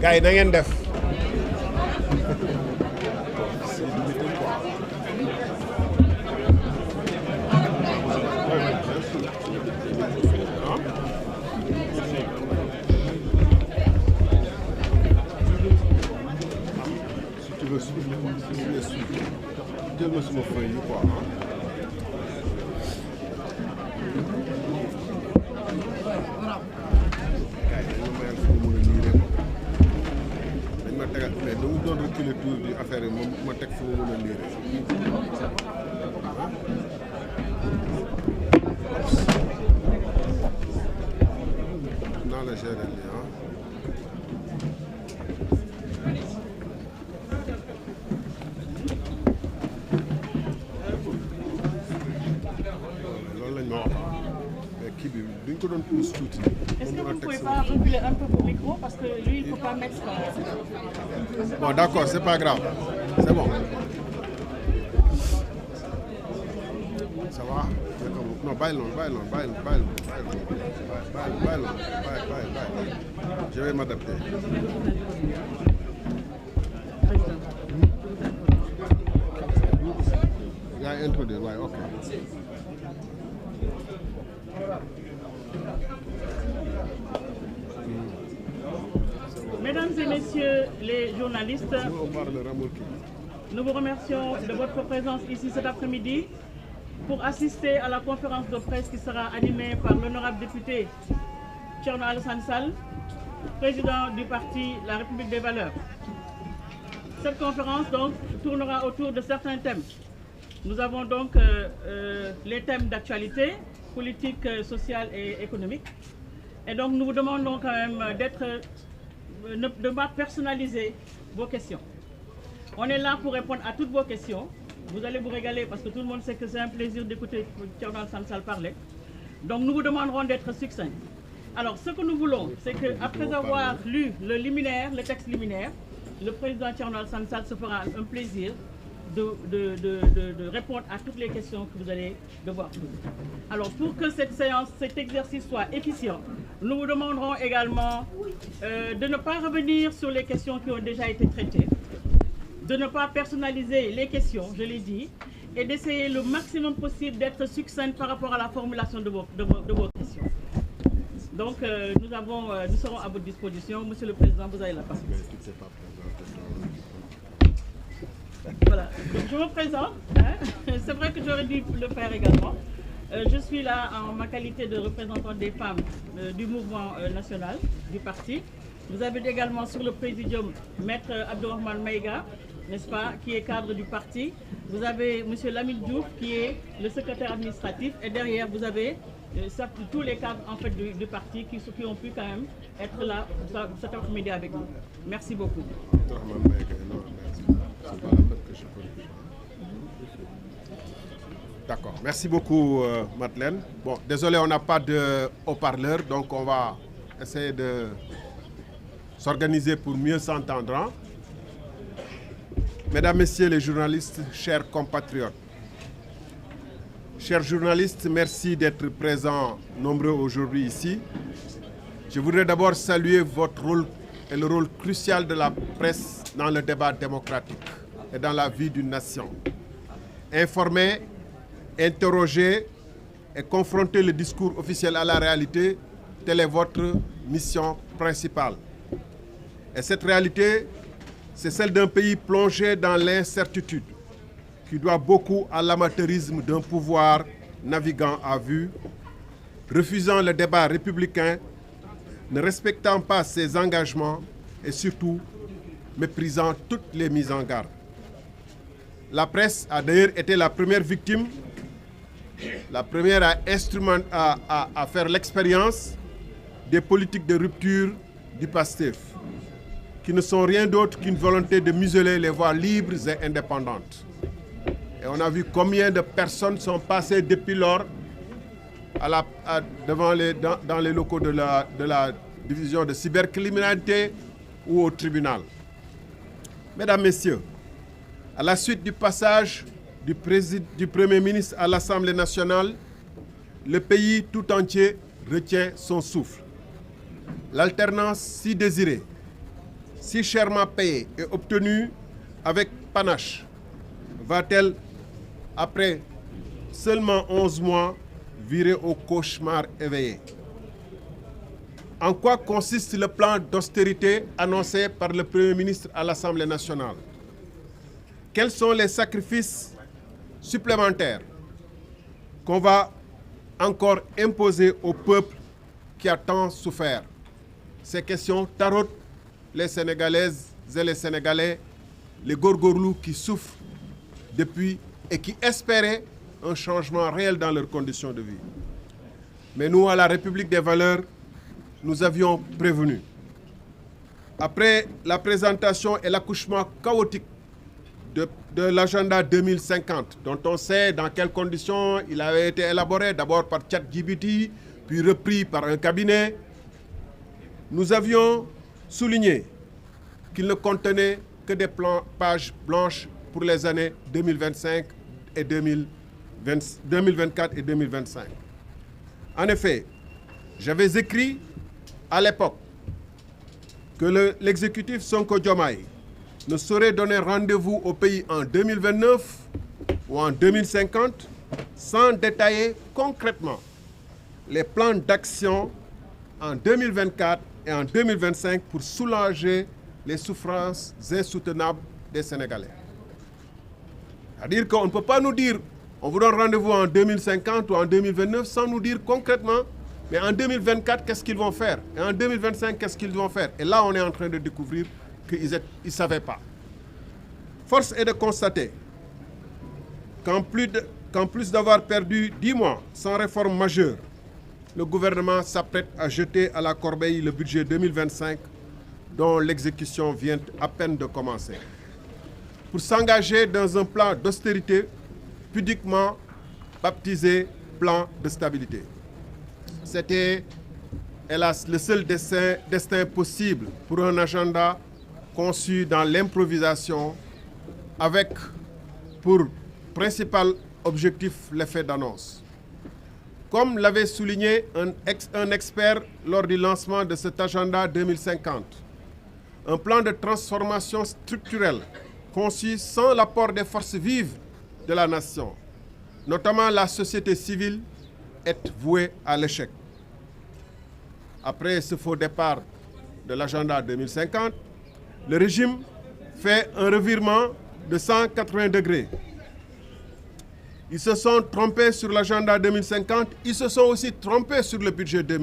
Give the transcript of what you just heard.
gars yi na ngeen def jël ma suma feuille yi quoi dañ ma tegal mais dama doon reculer tour bi affaire yi ma teg fu ma mën a liire naa la gérer li Est-ce que vous ne pouvez pas reculer un peu vos micros parce que lui, il ne faut pas mettre... Bon, d'accord, c'est pas grave. C'est bon. Ça va? Non, baille. Je vais m'adapter. Il y a introduire, ouais, ok. Mesdames et messieurs les journalistes, nous vous remercions de votre présence ici cet après-midi pour assister à la conférence de presse qui sera animée par l'honorable député Thierno Alassane Sall, président du parti La République des Valeurs. Cette conférence donc tournera autour de certains thèmes. Nous avons donc les thèmes d'actualité, politique, sociale et économique. Et donc nous vous demandons quand même de ne pas personnaliser vos questions. On est là pour répondre à toutes vos questions. Vous allez vous régaler parce que tout le monde sait que c'est un plaisir d'écouter Thierno Alassane Sall parler. Donc nous vous demanderons d'être succinct. Alors ce que nous voulons, c'est qu'après avoir lu le texte liminaire, le président Thierno Alassane Sall se fera un plaisir de répondre à toutes les questions que vous allez devoir poser. Alors pour que cette séance, cet exercice soit efficient, nous vous demanderons également de ne pas revenir sur les questions qui ont déjà été traitées, de ne pas personnaliser les questions, je l'ai dit, et d'essayer le maximum possible d'être succinct par rapport à la formulation de vos questions. Donc nous serons à votre disposition. Monsieur le Président, vous avez la parole. Voilà, je me présente. C'est vrai que j'aurais dû le faire également. Je suis là en ma qualité de représentante des femmes du mouvement national du parti. Vous avez également sur le présidium Maître Abdourahmane Maïga, n'est-ce pas, qui est cadre du parti. Vous avez M. Lamine Diouf qui est le secrétaire administratif et derrière vous avez tous les cadres en fait du parti qui ont pu quand même être là cet après-midi avec nous. Merci beaucoup. D'accord, merci beaucoup Madeleine. Bon, désolé, on n'a pas de haut-parleur, donc on va essayer de s'organiser pour mieux s'entendre. Mesdames, Messieurs les journalistes, chers compatriotes. Chers journalistes, merci d'être présents nombreux aujourd'hui ici. Je voudrais d'abord saluer votre rôle et le rôle crucial de la presse dans le débat démocratique et dans la vie d'une nation. Informer, interroger et confronter le discours officiel à la réalité, telle est votre mission principale. Et cette réalité, c'est celle d'un pays plongé dans l'incertitude, qui doit beaucoup à l'amateurisme d'un pouvoir naviguant à vue, refusant le débat républicain, ne respectant pas ses engagements et surtout méprisant toutes les mises en garde. La presse a d'ailleurs été la première victime, la première à faire l'expérience des politiques de rupture du PASTEF, qui ne sont rien d'autre qu'une volonté de museler les voix libres et indépendantes. Et on a vu combien de personnes sont passées depuis lors dans les locaux de la division de cybercriminalité ou au tribunal. Mesdames, Messieurs, à la suite du passage du Premier ministre à l'Assemblée nationale, le pays tout entier retient son souffle. L'alternance si désirée, si chèrement payée et obtenue avec panache, va-t-elle, après seulement 11 mois, virer au cauchemar éveillé? En quoi consiste le plan d'austérité annoncé par le Premier ministre à l'Assemblée nationale? Quels sont les sacrifices supplémentaires qu'on va encore imposer au peuple qui a tant souffert? Ces questions tarautent les Sénégalaises et les Sénégalais, les gorgorlous qui souffrent depuis et qui espéraient un changement réel dans leurs conditions de vie. Mais nous, à la République des valeurs, nous avions prévenu. Après la présentation et l'accouchement chaotique de l'agenda 2050, dont on sait dans quelles conditions il avait été élaboré, d'abord par ChatGPT, puis repris par un cabinet, nous avions souligné qu'il ne contenait que des pages blanches pour les années 2025 et 2024 et 2025. En effet, j'avais écrit à l'époque que l'exécutif Sonko Diomaye ne saurait donner rendez-vous au pays en 2029 ou en 2050 sans détailler concrètement les plans d'action en 2024 et en 2025 pour soulager les souffrances insoutenables des Sénégalais. C'est-à-dire qu'on ne peut pas nous dire on vous donne rendez-vous en 2050 ou en 2029 sans nous dire concrètement mais en 2024 qu'est-ce qu'ils vont faire et en 2025 qu'est-ce qu'ils vont faire. Et là on est en train de découvrir qu'ils ne savaient pas. Force est de constater qu'en plus d'avoir perdu 10 mois sans réforme majeure, le gouvernement s'apprête à jeter à la corbeille le budget 2025 dont l'exécution vient à peine de commencer, pour s'engager dans un plan d'austérité pudiquement baptisé plan de stabilité. C'était, hélas, le seul destin possible pour un agenda conçu dans l'improvisation avec pour principal objectif l'effet d'annonce. Comme l'avait souligné un expert lors du lancement de cet agenda 2050, un plan de transformation structurelle conçu sans l'apport des forces vives de la nation, notamment la société civile, est voué à l'échec. Après ce faux départ de l'agenda 2050, le régime fait un revirement de 180 degrés. Ils se sont trompés sur l'agenda 2050, ils se sont aussi trompés sur le budget 2050.